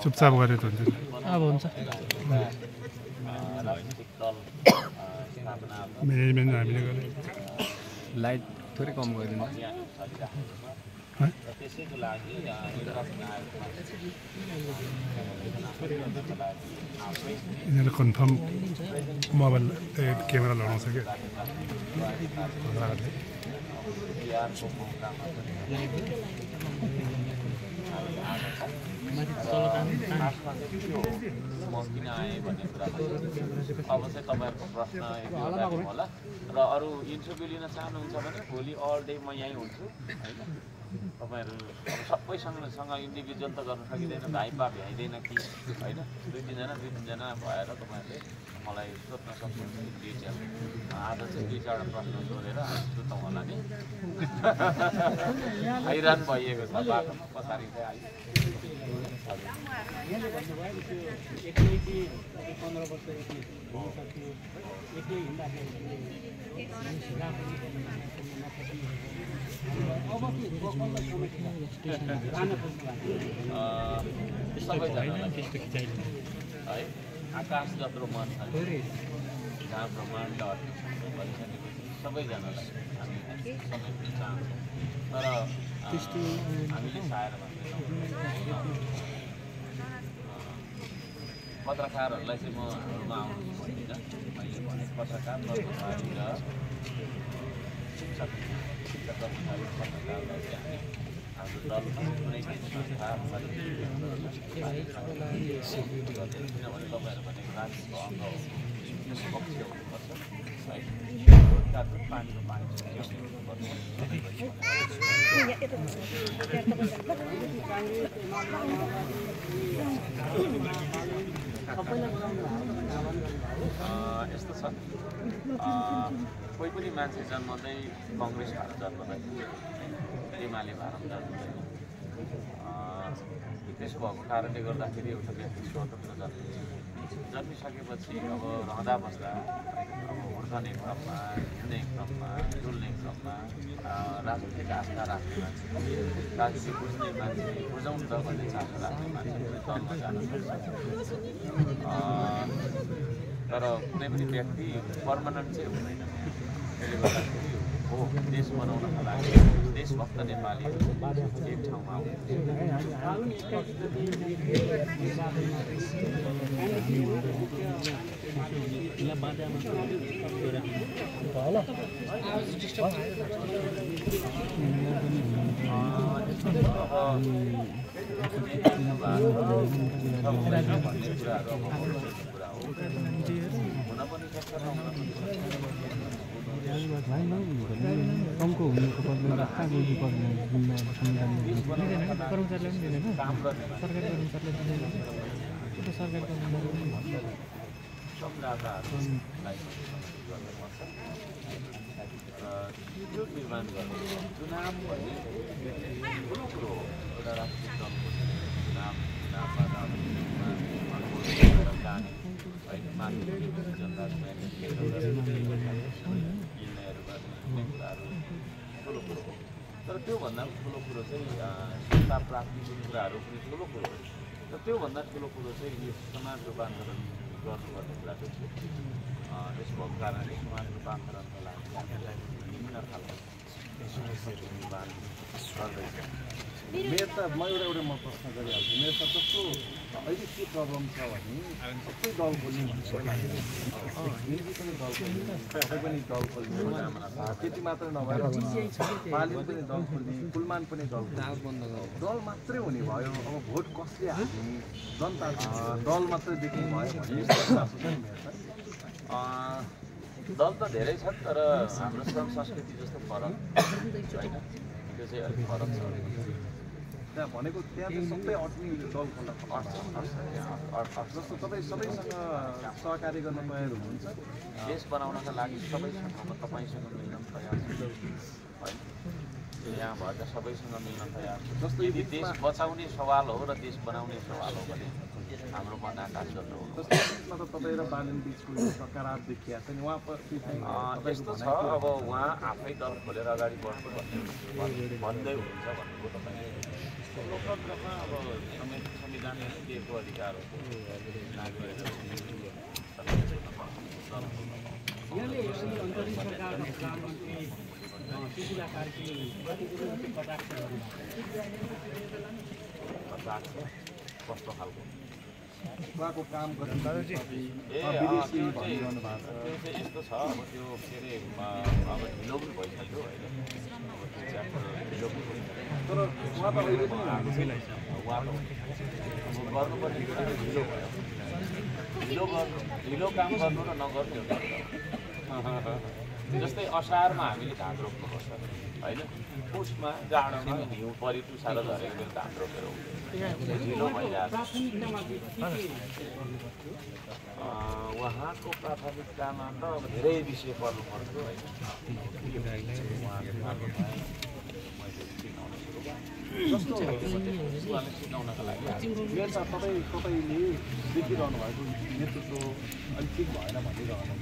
चुपचाप गरेर हुन्छ अब हुन्छ म्यानेजमेन्ट हामीले गरेँ लाइट थोरै कम गरिदिनु यिनीहरू कन्फर्म मोबाइल क्यामेरा लगाउँछ क्या म किन आएँ भन्ने कुरा अब चाहिँ तपाईँहरूको प्रश्न होला र अरू इन्टरभ्यू लिन चाहनुहुन्छ भने भोलि अल डे म यहीँ हुन्छु होइन तपाईँहरू अब सबैसँग इन्डिभिजुअल त गर्न सकिँदैन भाइपा भ्याइँदैन कि होइन दुई तिनजना भएर तपाईँहरूले मलाई सोध्न सक्नुहुन्छ डिटेल आज चाहिँ 2-4 प्रश्न सोधेर सुतौँ होला नि हैरान भइएको छ बाटोमा पछाडि चाहिँ आइयो सबैजनालाई है आकाश जत्रो मन छ जहाँ ब्रह्माण्ड भनिसकेपछि सबैजनालाई हामी सबै चाहन्छौँ तर हामीले चाहेर भन्दैनौँ पत्रकारहरूलाई चाहिँ म हाम्रोमा आउनु भन्दिनँ मैले भने पत्रकार कर्मचारी र शिक्षक कर्मचारी पत्रकारलाई चाहिँ हामी हाम्रो दलमा कुनै पनि संस्था किनभने तपाईँहरू भनेको राजनीतिको अङ्ग हो त्यसको पक्ष हुनुपर्छ पानीको पानी यस्तो छ कोही पनि मान्छे जन्मँदै कङ्ग्रेस भएर जन्मँदैन एमाले भएर जन्मँदैन त्यसको कारणले गर्दाखेरि एउटा व्यक्ति स्वतन्त्र जन्मिसकेपछि अब रहँदा बस्दा अब हुर्कने क्रममा हिँड्ने क्रममा डुल्ने क्रममा राजनीतिक आस्था राख्ने मान्छे राजनीति बुझ्ने मान्छे बुझाउँ त भन्ने चासो राख्ने मान्छे दलमा जान सक्छ तर कुनै पनि व्यक्ति पर्मानेन्ट चाहिँ हुँदैन त्यसले गर्दाखेरि हो देश बनाउनका लागि देशभक्त नेपालीहरू एक ठाउँमा कमको हुनुको पर्दैन कहाँ गर्नु पर्दैन कर्मचारीलाई पनि दिँदैन सरकारी कर्मचारीलाई दिँदैन त्यो सरकारको निर्माण गर्नु चुनाव भन्ने ठुलो कुरो हो एउटा राजनीतिक दलको चुनाव जाने है माथि जनता ठुलो कुरो हो तर त्योभन्दा ठुलो कुरो चाहिँ सत्ता प्राप्तिको कुराहरू पनि ठुलो कुरो हो र त्योभन्दा ठुलो कुरो चाहिँ यो समाज रूपान्तरण गर्नुपर्ने कुरा चाहिँ यसको कारणले समाज रूपान्तरणको लागि विभिन्न खालको निर्माण गर्दैछ मेरो त म एउटा म प्रश्न गरिहाल्छु मेरो त जस्तो अहिले के प्रब्लम छ भने सबै दल खोल्ने भन्छ हिन्दी पनि दल खोल्ने सबै पनि दल खोल्ने त्यति मात्र नभएर पालिम पनि दल खोल्ने कुलमान पनि दल खोल्ने दल मात्रै हुने भयो अब भोट कसले हाल्ने जनता दल मात्रै देख्ने भयो भने दल त धेरै छन् तर हाम्रो श्रम संस्कृति जस्तो फरक होइन त्यो चाहिँ अलिक फरक छ त्यहाँ भनेको त्यहाँ चाहिँ सबै अट्ने दल खोल्न जस्तो तपाईँ सबैसँग सहकारी गर्न तयार हुनुहुन्छ देश बनाउनका लागि सबैसँग तपाईँसँग मिल्न तयार छु होइन यहाँ भएका सबैसँग मिल्न तयार छु। जस्तो यदि देश बचाउने सवाल हो र देश बनाउने सवाल हो भने हाम्रो मन आकाश जस्तो हो। जस्तो तपाईँ र बालन बिचको टकरार देखिया छ नि उहाँप्रति चाहिँ यस्तो छ, अब उहाँ आफै दल खोलेर अगाडि बढ्नु भन्दै हुन्छ भन्नुभयो तपाईँले। लोकतन्त्रमा अब संविधानले दिएको अधिकार हो लागू गरेर कस्तो खालको उहाँको काम गर्नु विदेशी भनिरहनु भएको छ। त्यो चाहिँ यस्तो छ, अब त्यो के अरे अब ढिलो पनि भइसक्यो होइन, अब त्यो च्याप्टर ढिलो पनि भइसक्यो। तर उहाँ त अहिले पनि उहाँ त गर्नुपर्ने कुरा ढिलो भयो। ढिलो काम गर्नु र नगर्नु एउटा कुरा। जस्तै असारमा हामीले धान रोप्नुपर्छ होइन, पुसमा जाडोमा हिउँ परि तुसारो झरेको बेला धान रोपेर ढिलो भइरहेको छ। उहाँको प्राथमिकतामा त अब धेरै विषय पर्नु पर्छ होइन। जस्तो उहाँले सिकाउनका लागि मेरो त तपाईँले देखिरहनु भएको नेतृत्व अलिक ठिक भएन भनिरहनु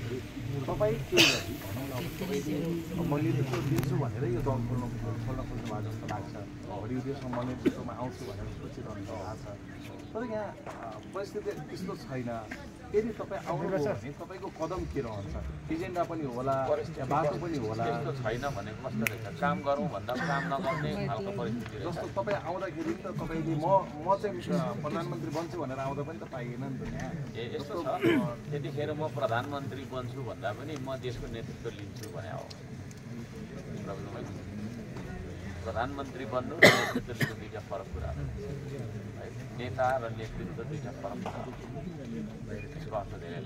तपाईँ के गरी भनौँ न, अब तपाईँले म नेतृत्व दिन्छु भनेर यो दल खोल्नु भएको जस्तो लाग्छ। भोलि उद्देश्यमा म नेतृत्वमा आउँछु भनेर सोचिरहनु भएको छ। तर यहाँ परिस्थिति त्यस्तो छैन। यदि तपाईँ आउनुभयो भने तपाईँको कदम के रहन्छ? एजेन्डा पनि होला, बाटो पनि होला। त्यस्तो छैन भनेको कस्तो रहेछ, काम गरौँ भन्दा काम नगर्ने खालको परिस्थिति रहेछ। जस्तो तपाईँ आउँदाखेरि त तपाईँले म चाहिँ प्रधानमन्त्री बन्छु भनेर आउँदा पनि त पाइएन नि त यहाँ। यस्तो छ, त्यतिखेर म प्रधानमन्त्री बन्छु भन्दा पनि म देशको नेतृत्व लिन्छु भने हो। प्रधानमन्त्री बन्नु र नेतृत्व लिनु दुईवटा फरक कुरा हो। नेता र नेतृत्व दुईवटा फरक कुरा हो। त्यसको अर्थ धेरै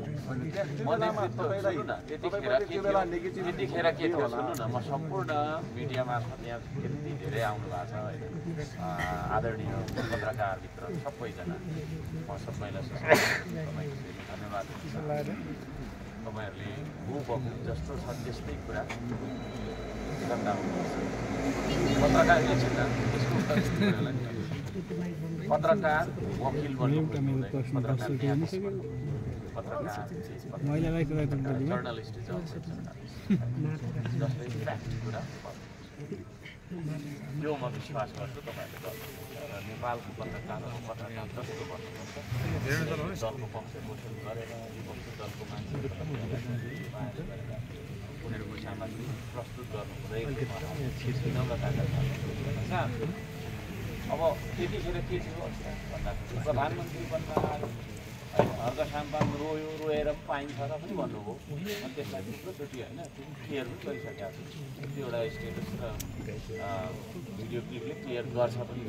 त्यतिखेर के थियो सुन्नु न, म सम्पूर्ण मिडिया मार्फत यहाँ यति धेरै आउनु भएको छ होइन, आदरणीय पत्रकारभित्र सबैजना, म सबैलाई धन्यवाद दिन्छु। तपाईँहरूले हुबहु जस्तो छ त्यस्तै कुरा गर्दा पत्रकार एकछिन त्यसको उत्तर पत्रकार वकिल बन्नु पत्रकार जर्नलिस्ट जसले फ्याक्ट कुरा यो म विश्वास गर्छु तपाईँहरूले गर्नुहुन्छ। नेपालको पत्रकारहरू पत्रकार जस्तो गर्नुपर्छ, दलको पक्ष पोषण गरेर विपक्षी दलको मान्छेहरू उनीहरूको सामग्री प्रस्तुत गर्नु हुँदैन। अब त्यतिखेर के थियो भन्दाखेरि प्रधानमन्त्री बन्न आयो होइन, हर्क साम्पाङ रोएर पाइन्छ र पनि भन्नुभयो। अनि त्यसलाई थुप्रोचोटि होइन क्लियर पनि गरिसकेको छु। त्यो एउटा स्टेटस र भिडियो क्लिपले क्लियर गर्छ पनि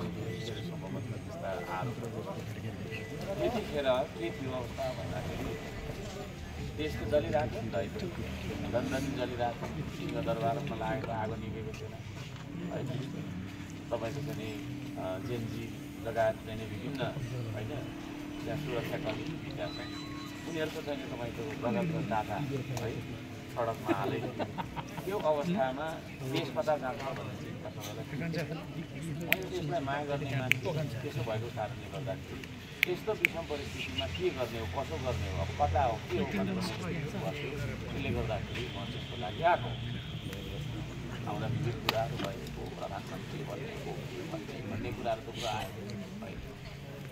सम्भवतः त्यस्ता आरोपहरू। त्यतिखेर के थियो अवस्था भन्दाखेरि देश त जलिरहेको नि त होइन, लन्डन जलिरहेको, सिंहदरबारमा लागेको आगो निभेको थिएन होइन। तपाईँको चाहिँ जेएनजी लगायत चाहिँ विभिन्न होइन त्यहाँ सुरक्षाकर्मी त्यहाँ चाहिँ उनीहरूको चाहिँ तपाईँको गगन र डाटा है सडकमा हाले। त्यो अवस्थामा देश कता जान्छ भन्ने चिन्ता सबैलाई। मैले देशलाई माया गर्ने मान्छे त्यसो भएको कारणले गर्दाखेरि यस्तो विषम परिस्थितिमा के गर्ने हो, कसो गर्ने हो, अब कता हो, के हो भनेर त्यसले गर्दाखेरि म त्यसको लागि आएको। आउँदा विविध कुराहरू भएको, प्रधानमन्त्री बनेको भन्ने कुराहरू थुप्रो आयो है।